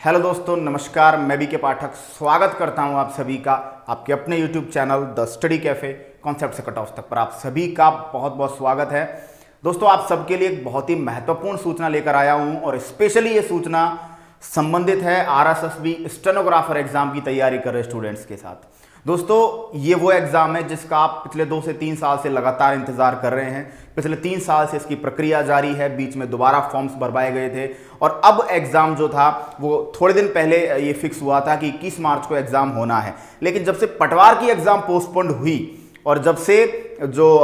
Hello दोस्तों, नमस्कार। मैं बी के पाठक स्वागत करता हूं आप सभी का आपके अपने YouTube channel the study cafe concept से कट ऑफ तक पर आप सभी का बहुत बहुत स्वागत है। दोस्तों, आप सबके लिए एक बहुत ही महत्वपूर्ण सूचना लेकर आया हूं और स्पेशली ये सूचना संबंधित है आरएसएसबी स्टेनोग्राफर एग्जाम की तैयारी कर रहे स्टूडेंट्स के साथ। दोस्तों, ये वो एग्जाम है जिसका आप पिछले 2 से 3 साल से लगातार इंतजार कर रहे हैं। पिछले 3 साल से इसकी प्रक्रिया जारी है, बीच में दोबारा फॉर्म्स भरवाए गए थे और अब एग्जाम जो था वो थोड़े दिन पहले ये फिक्स हुआ था कि 21 मार्च को एग्जाम होना है। लेकिन जब से पटवार की एग्जाम पोस्टपोन्ड हुई और जब से जो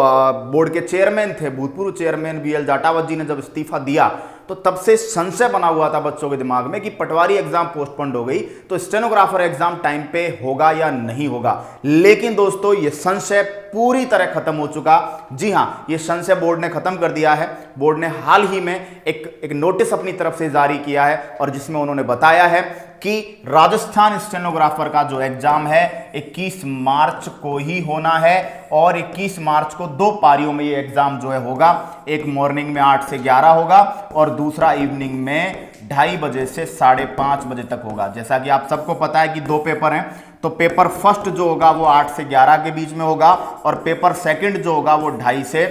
बोर्ड के चेयरमैन थे, भूतपूर्व चेयरमैन बीएल जाटावत जी ने जब इस्तीफा दिया, तो तब से संशय बना हुआ था बच्चों के दिमाग में कि पटवारी एग्जाम पोस्टपोन्ड हो गई तो स्टेनोग्राफर एग्जाम टाइम पे होगा या नहीं होगा। लेकिन दोस्तों, ये संशय पूरी तरह खत्म हो चुका। जी हां, ये संशय बोर्ड ने खत्म कर दिया है। बोर्ड ने हाल ही में एक नोटिस अपनी तरफ से जारी किया है और जिसमें उन्होंने बताया है कि राजस्थान स्टेनोग्राफर का जो एग्जाम है 21 मार्च को ही होना है और 21 मार्च को 2 पारियों में ये एग्जाम जो है होगा। एक मॉर्निंग में 8 से 11 होगा और दूसरा इवनिंग में 2:30 बजे से 5:30 बजे तक होगा। जैसा कि आप सबको पता है कि 2 पेपर हैं, तो पेपर फर्स्ट जो होगा वो 8 से 11 के बीच में होगा और पेपर सेकंड जो होगा वो 2:30 से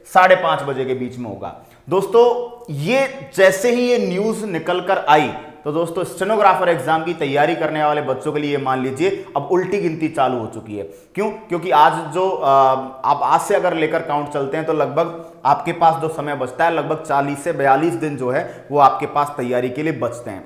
5:30 बजे के बीच में होगा। दोस्तों, ये जैसे ही ये न्यूज निकल कर आई तो दोस्तों, स्टेनोग्राफर एग्जाम की तैयारी करने वाले बच्चों के लिए मान लीजिए अब उल्टी गिनती चालू हो चुकी है। क्यों? क्योंकि आज जो आप आज से अगर लेकर काउंट चलते हैं तो लगभग आपके पास जो समय बचता है लगभग 40 से 42 दिन जो है वो आपके पास तैयारी के लिए बचते हैं।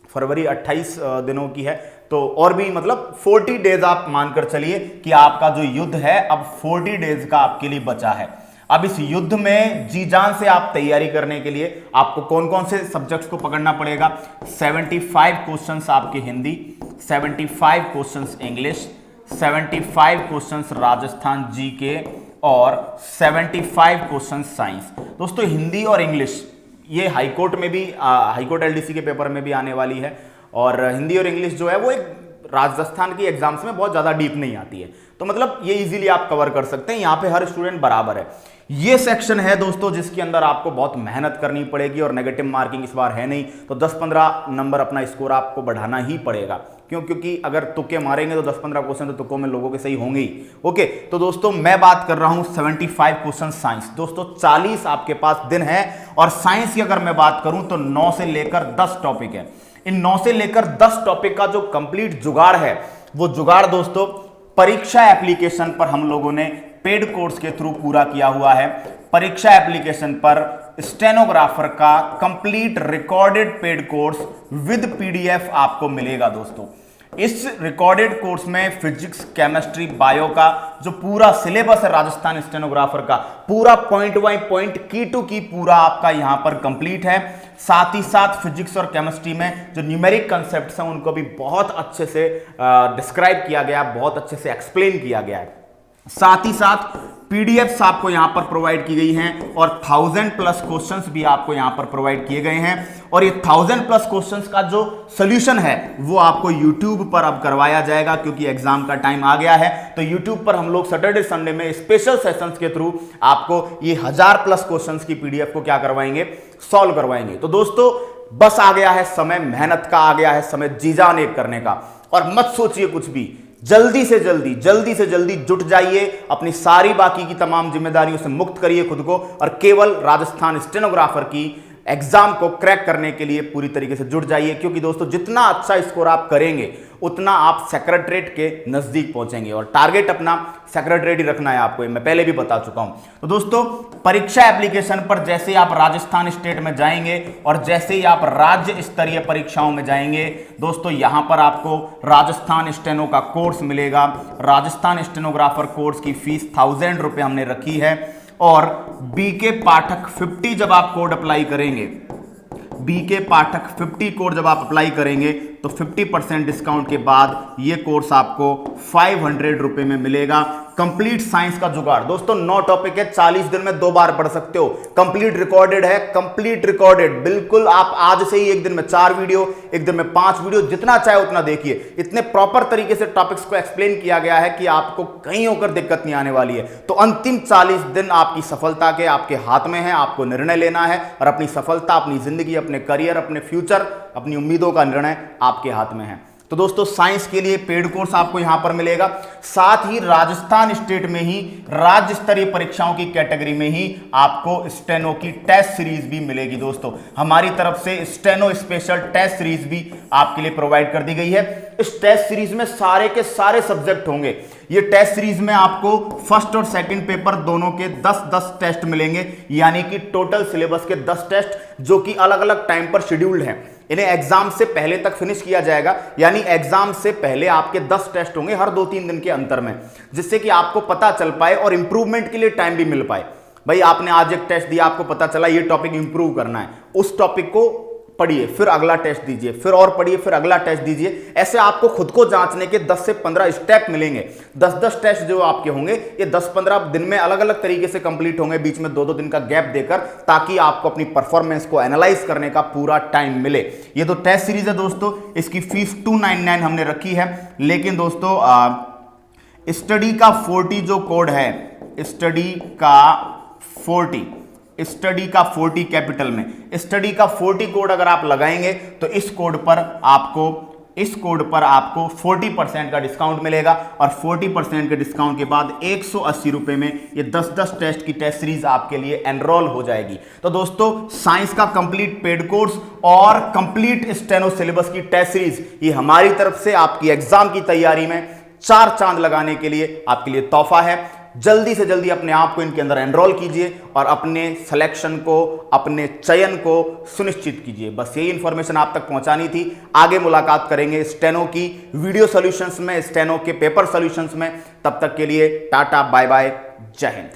फरवरी 28 दिनों की है तो और भी मतलब 40 डेज आप मानकर चलिए कि आपका जो युद्ध है अब 40 डेज का आपके लिए बचा है। अब इस युद्ध में जी जान से आप तैयारी करने के लिए आपको कौन कौन से सब्जेक्ट्स को पकड़ना पड़ेगा? 75 क्वेश्चंस आपके Hindi, 75 questions English, 75 questions Rajasthan GK और 75 क्वेश्चंस साइंस। दोस्तों, हिंदी और इंग्लिश ये हाईकोर्ट में भी हाईकोर्ट एलडीसी के पेपर में भी आने वाली है और हिंदी और इंग्लिश जो है वो एक राजस्थान की एग्जाम्स में बहुत ज्यादा डीप नहीं आती है, तो मतलब ये इजीली आप कवर कर सकते हैं। यहां पे हर स्टूडेंट बराबर है। ये सेक्शन है दोस्तों जिसके अंदर आपको बहुत मेहनत करनी पड़ेगी और नेगेटिव मार्किंग इस बार है नहीं, तो 10-15 नंबर अपना स्कोर आपको बढ़ाना ही पड़ेगा। क्यों? क्योंकि अगर तुक्के मारेंगे तो 10-15 क्वेश्चन तो तुक्कों में लोगों के सही होंगे ही। ओके, तो दोस्तों मैं बात कर रहा हूं 75 क्वेश्चन साइंस। दोस्तों 40 आपके पास दिन है और साइंस की अगर मैं बात करूं तो 9 से लेकर 10 टॉपिक है। इन 9 से लेकर 10 टॉपिक का जो कंप्लीट जुगाड़ है वो जुगाड़ दोस्तों परीक्षा एप्लीकेशन पर हम लोगों ने पेड कोर्स के थ्रू पूरा किया हुआ है। परीक्षा एप्लीकेशन पर स्टेनोग्राफर का complete recorded paid course with PDF आपको मिलेगा। दोस्तों, इस रिकॉर्डेड कोर्स में फिजिक्स, केमिस्ट्री, बायो का जो पूरा सिलेबस है राजस्थान स्टेनोग्राफर का पूरा पॉइंट बाय पॉइंट की टू की पूरा आपका यहां पर कंप्लीट है। साथ ही साथ फिजिक्स और केमिस्ट्री में जो न्यूमेरिक कॉन्सेप्ट्स हैं उनको भी बहुत अच्छे से डिस्क्राइब किया गया, बहुत अच्छे से एक्सप्लेन किया गया है। साथ ही साथ पीडीएफ्स आपको यहां पर प्रोवाइड की गई हैं और 1000+ क्वेश्चंस भी आपको यहां पर प्रोवाइड किए गए हैं और ये 1000+ क्वेश्चंस का जो सॉल्यूशन है वो आपको यूट्यूब पर अब करवाया जाएगा क्योंकि एग्जाम का टाइम आ गया है। तो यूट्यूब पर हम लोग सैटरडे संडे में स्पेशल सेशंस के थ्रू आपको ये 1000+ क्वेश्चंस की पीडीएफ को क्या करवाएंगे? सॉल्व करवाएंगे। तो दोस्तों, बस आ गया है समय मेहनत का, आ गया है समय जी जान एक करने का और मत सोचिए कुछ भी। जल्दी से जल्दी जुट जाइए, अपनी सारी बाकी की तमाम जिम्मेदारियों से मुक्त करिए खुद को और केवल राजस्थान स्टेनोग्राफर की एग्जाम को क्रैक करने के लिए पूरी तरीके से जुट जाइए। क्योंकि दोस्तों, जितना अच्छा स्कोर आप करेंगे उतना आप सेक्रेटरीट के नजदीक पहुंचेंगे और टारगेट अपना सेक्रेटरीट ही रखना है आपको, मैं पहले भी बता चुका हूं। तो दोस्तों, परीक्षा एप्लीकेशन पर जैसे ही आप राजस्थान स्टेट में जाएंगे और जैसे ही आप राज्य स्तरीय परीक्षाओं में जाएंगे दोस्तों, यहां पर आपको राजस्थान स्टेनो का कोर्स मिलेगा। राजस्थान स्टेनोग्राफर कोर्स की फीस 1000 रुपये हमने रखी है और बीके पाठक 50 जब आप कोड अप्लाई करेंगे, बीके पाठक 50 कोड जब आप अप्लाई करेंगे तो 50% डिस्काउंट के बाद ये कोर्स आपको 500 रुपये में मिलेगा। कंप्लीट साइंस का जुगाड़। दोस्तों 9 टॉपिक है, 40 दिन में 2 बार पढ़ सकते हो, कंप्लीट रिकॉर्डेड है, कंप्लीट रिकॉर्डेड। बिल्कुल आप आज से ही एक दिन में 4 वीडियो, एक दिन में 5 वीडियो, जितना चाहे उतना देखिए। इतने प्रॉपर तरीके से टॉपिक्स को एक्सप्लेन किया गया है कि आपको कहीं होकर दिक्कत नहीं आने वाली है। तो अंतिम 40 दिन आपकी सफलता के आपके हाथ में है, आपको निर्णय लेना है और अपनी सफलता, अपनी जिंदगी, अपने करियर, अपने फ्यूचर, अपनी उम्मीदों का निर्णय आपके हाथ में है। तो दोस्तों साइंस के लिए पेड कोर्स आपको यहां पर मिलेगा, साथ ही राजस्थान स्टेट में ही राज्य स्तरीय परीक्षाओं की कैटेगरी में ही आपको स्टेनो की टेस्ट सीरीज भी मिलेगी। दोस्तों हमारी तरफ से स्टेनो स्पेशल टेस्ट सीरीज भी आपके लिए प्रोवाइड कर दी गई है। इस टेस्ट सीरीज में सारे के सारे सब्जेक्ट होंगे। ये टेस्ट सीरीज में आपको फर्स्ट और सेकंड पेपर दोनों के 10-10 टेस्ट मिलेंगे, यानी कि टोटल सिलेबस के 10 टेस्ट जो कि अलग अलग टाइम पर शेड्यूल्ड हैं। इन्हें एग्जाम से पहले तक फिनिश किया जाएगा, यानी एग्जाम से पहले आपके 10 टेस्ट होंगे हर 2-3 दिन के अंतर में, जिससे कि आपको पता चल पाए और इंप्रूवमेंट के लिए टाइम भी मिल पाए। भाई आपने आज एक टेस्ट दिया, आपको पता चला ये टॉपिक इंप्रूव करना है, उस टॉपिक को पढ़िए, फिर अगला टेस्ट दीजिए, फिर और पढ़िए, फिर अगला टेस्ट दीजिए। ऐसे आपको खुद को जांचने के 10 से 15 स्टेप मिलेंगे। 10-10 टेस्ट जो आपके होंगे ये 10-15 दिन में अलग अलग तरीके से कंप्लीट होंगे, बीच में 2-2 दिन का गैप देकर, ताकि आपको अपनी परफॉर्मेंस को एनालाइज करने का पूरा टाइम मिले। ये तो टेस्ट सीरीज है दोस्तों, इसकी फीस 299 हमने रखी है। लेकिन दोस्तों स्टडी का 40 जो कोड है, स्टडी का 40 कैपिटल में, स्टडी का 40 कोड अगर आप लगाएंगे तो इस कोड पर आपको 40% का डिस्काउंट मिलेगा। और 40% के डिस्काउंट के बाद 180 रुपए में ये 10-10 टेस्ट की टेस्ट सीरीज आपके लिए एनरोल हो जाएगी। तो दोस्तों साइंस का कंप्लीट पेड कोर्स और कंप्लीट स्टेनो सिलेबस की टेस्ट सीरीज, ये हमारी तरफ से आपकी एग्जाम की तैयारी में 4 चांद लगाने के लिए आपके लिए तोहफा है। जल्दी से जल्दी अपने आप को इनके अंदर एनरोल कीजिए और अपने सिलेक्शन को, अपने चयन को सुनिश्चित कीजिए। बस यही इंफॉर्मेशन आप तक पहुंचानी थी। आगे मुलाकात करेंगे स्टेनो की वीडियो सॉल्यूशंस में, स्टेनो के पेपर सॉल्यूशंस में। तब तक के लिए टाटा, बाय बाय, जय हिंद।